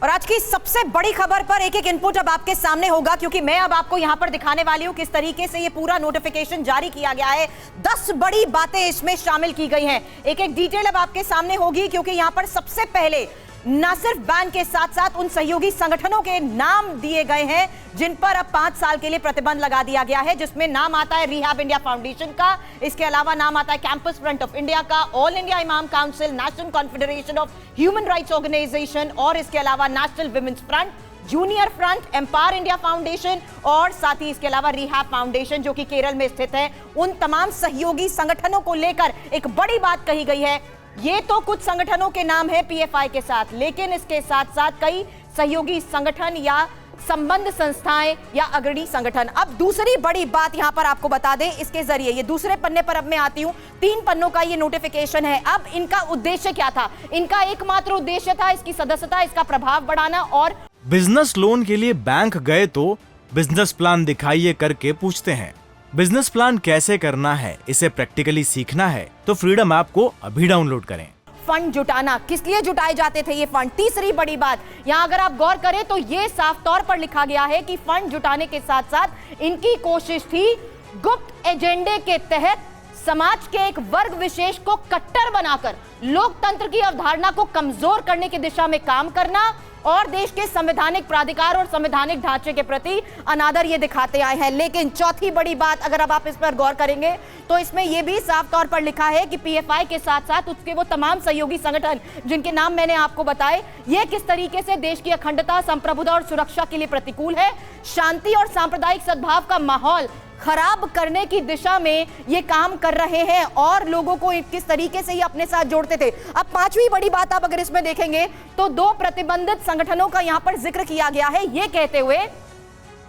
और आज की सबसे बड़ी खबर पर एक एक इनपुट अब आपके सामने होगा, क्योंकि मैं अब आपको यहां पर दिखाने वाली हूं किस तरीके से ये पूरा नोटिफिकेशन जारी किया गया है। 10 बड़ी बातें इसमें शामिल की गई हैं। एक एक डिटेल अब आपके सामने होगी, क्योंकि यहां पर सबसे पहले न सिर्फ बैन के साथ साथ उन सहयोगी संगठनों के नाम दिए गए हैं जिन पर अब 5 साल के लिए प्रतिबंध लगा दिया गया है, जिसमें नाम आता है रिहैब इंडिया फाउंडेशन का, इसके अलावा नाम आता है कैंपस फ्रंट ऑफ इंडिया का, All India Imam Council, National Confederation of Human Rights Organisation और इसके अलावा National Women's Front, Junior Front, Empower India Foundation और साथ ही इसके अलावा रिहैब फाउंडेशन जो कि केरल में स्थित है। उन तमाम सहयोगी संगठनों को लेकर एक बड़ी बात कही गई है। ये तो कुछ संगठनों के नाम है पीएफआई के साथ, लेकिन इसके साथ साथ कई सहयोगी संगठन या संबंध संस्थाएं या अग्रणी संगठन। अब दूसरी बड़ी बात यहां पर आपको बता दें, इसके जरिए ये दूसरे पन्ने पर अब मैं आती हूं। 3 पन्नों का ये नोटिफिकेशन है। अब इनका उद्देश्य क्या था? इनका एकमात्र उद्देश्य था इसकी सदस्यता, इसका प्रभाव बढ़ाना और बिजनेस लोन के लिए बैंक गए तो बिजनेस प्लान दिखाइए करके पूछते हैं। बिजनेस प्लान कैसे करना है, इसे प्रैक्टिकली सीखना है तो फ्रीडम ऐप को अभी डाउनलोड करें। फंड जुटाना, किस लिए जुटाए जाते थे ये फंड? तीसरी बड़ी बात यहां अगर आप गौर करें तो ये साफ तौर पर लिखा गया है कि फंड जुटाने के साथ साथ इनकी कोशिश थी गुप्त एजेंडे के तहत समाज के एक वर्ग विशेष को कट्टर बनाकर लोकतंत्र की अवधारणा को कमजोर करने की दिशा में काम करना और देश के संवैधानिक प्राधिकार और संवैधानिक ढांचे के प्रति अनादर ये दिखाते आए हैं। लेकिन चौथी बड़ी बात अगर अब आप इस पर गौर करेंगे तो इसमें यह भी साफ तौर पर लिखा है कि पीएफआई के साथ साथ उसके वो तमाम सहयोगी संगठन जिनके नाम मैंने आपको बताए, ये किस तरीके से देश की अखंडता, संप्रभुता और सुरक्षा के लिए प्रतिकूल है, शांति और सांप्रदायिक सद्भाव का माहौल खराब करने की दिशा में ये काम कर रहे हैं और लोगों को किस तरीके से ये अपने साथ जोड़ते थे। अब 5वीं बड़ी बात आप अगर इसमें देखेंगे तो 2 प्रतिबंधित संगठनों का यहां पर जिक्र किया गया है, ये कहते हुए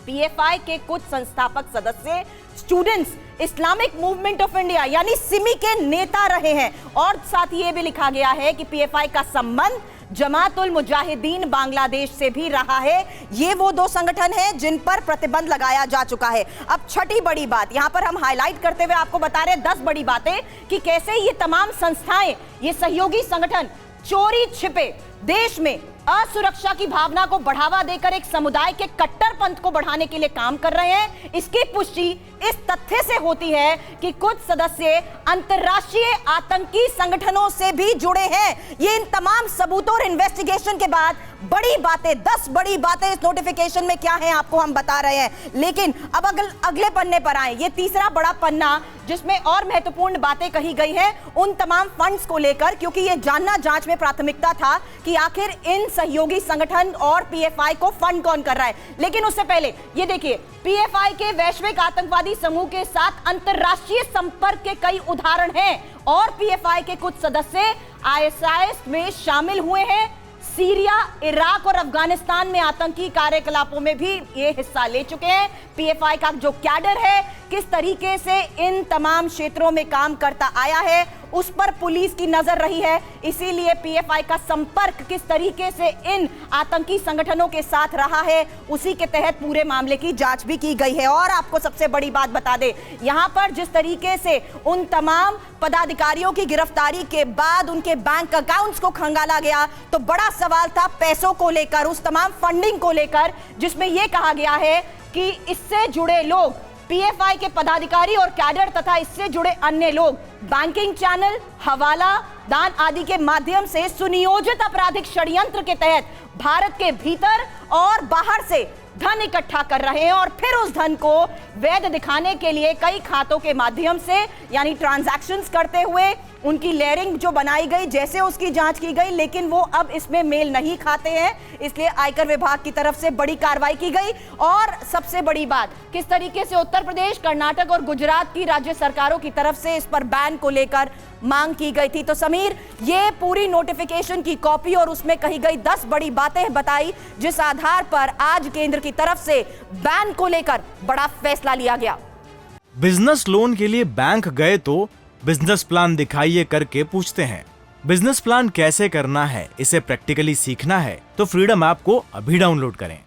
पीएफआई के कुछ संस्थापक सदस्य students Islamic movement of India यानी सिमी के नेता रहे हैं और साथ ही ये भी लिखा गया है कि पीएफआई का संबंध जमात उल मुजाहिदीन बांग्लादेश से भी रहा है। ये वो 2 संगठन हैं जिन पर प्रतिबंध लगाया जा चुका है। अब छठी बड़ी बात यहां पर हम हाईलाइट करते हुए आपको बता रहे हैं 10 बड़ी बातें कि कैसे ये तमाम संस्थाएं, ये सहयोगी संगठन चोरी छिपे देश में असुरक्षा की भावना को बढ़ावा देकर एक समुदाय के कट्टरपंथ को बढ़ाने के लिए काम कर रहे हैं। इसकी पुष्टि इस तथ्य से होती है कि कुछ सदस्य अंतर्राष्ट्रीय आतंकी संगठनों से भी जुड़े हैं। ये इन तमाम सबूतों और इन्वेस्टिगेशन के बाद बड़ी बातें, 10 बड़ी बातें इस नोटिफिकेशन में क्या है आपको हम बता रहे हैं। लेकिन अब अगले पन्ने पर आए, ये तीसरा बड़ा पन्ना जिसमें और महत्वपूर्ण बातें कही गई हैं उन तमाम फंड्स को लेकर, क्योंकि ये जानना जांच में प्राथमिकता था कि आखिर इन सहयोगी संगठन और पीएफआई को फंड कौन कर रहा है। लेकिन उससे पहले ये देखिए, पीएफआई के वैश्विक आतंकवादी समूह के साथ अंतरराष्ट्रीय संपर्क के कई उदाहरण हैं और पीएफआई के कुछ सदस्य आईएसआईएस में शामिल हुए हैं। सीरिया, इराक और अफगानिस्तान में आतंकी कार्यकलापों में भी ये हिस्सा ले चुके हैं। पीएफआई का जो कैडर है किस तरीके से इन तमाम क्षेत्रों में काम करता आया है उस पर पुलिस की नजर रही है। इसीलिए पीएफआई का संपर्क किस तरीके से इन आतंकी संगठनों के साथ रहा है उसी के तहत पूरे मामले की जांच भी की गई है। और आपको सबसे बड़ी बात बता दें, यहां पर जिस तरीके से उन तमाम पदाधिकारियों की गिरफ्तारी के बाद उनके बैंक अकाउंट्स को खंगाला गया, तो बड़ा सवाल था पैसों को लेकर, उस तमाम फंडिंग को लेकर, जिसमें यह कहा गया है कि इससे जुड़े लोग, पीएफआई के पदाधिकारी और कैडर तथा इससे जुड़े अन्य लोग बैंकिंग चैनल, हवाला दान आदि के माध्यम से सुनियोजित आपराधिक षड्यंत्र के तहत भारत के भीतर और बाहर से धन इकट्ठा कर रहे हैं और फिर उस धन को वैध दिखाने के लिए कई खातों के माध्यम से यानी ट्रांजैक्शंस करते हुए उनकी लेयरिंग जो बनाई गई, जैसे उसकी जांच की गई, लेकिन वो अब इसमें मेल नहीं खाते हैं। इसलिए आयकर विभाग की तरफ से बड़ी कार्रवाई की गई। और सबसे बड़ी बात, किस तरीके से उत्तर प्रदेश, कर्नाटक और गुजरात की राज्य सरकारों की तरफ से इस पर बैन को लेकर मांग की गई थी। तो समीर, ये पूरी नोटिफिकेशन की कॉपी और उसमें कही गई 10 बड़ी बातें बताई जिस आधार पर आज केंद्र की तरफ से बैन को लेकर बड़ा फैसला लिया गया। बिजनेस लोन के लिए बैंक गए तो बिजनेस प्लान दिखाइए करके पूछते हैं। बिजनेस प्लान कैसे करना है, इसे प्रैक्टिकली सीखना है तो फ्रीडम ऐप को अभी डाउनलोड करें।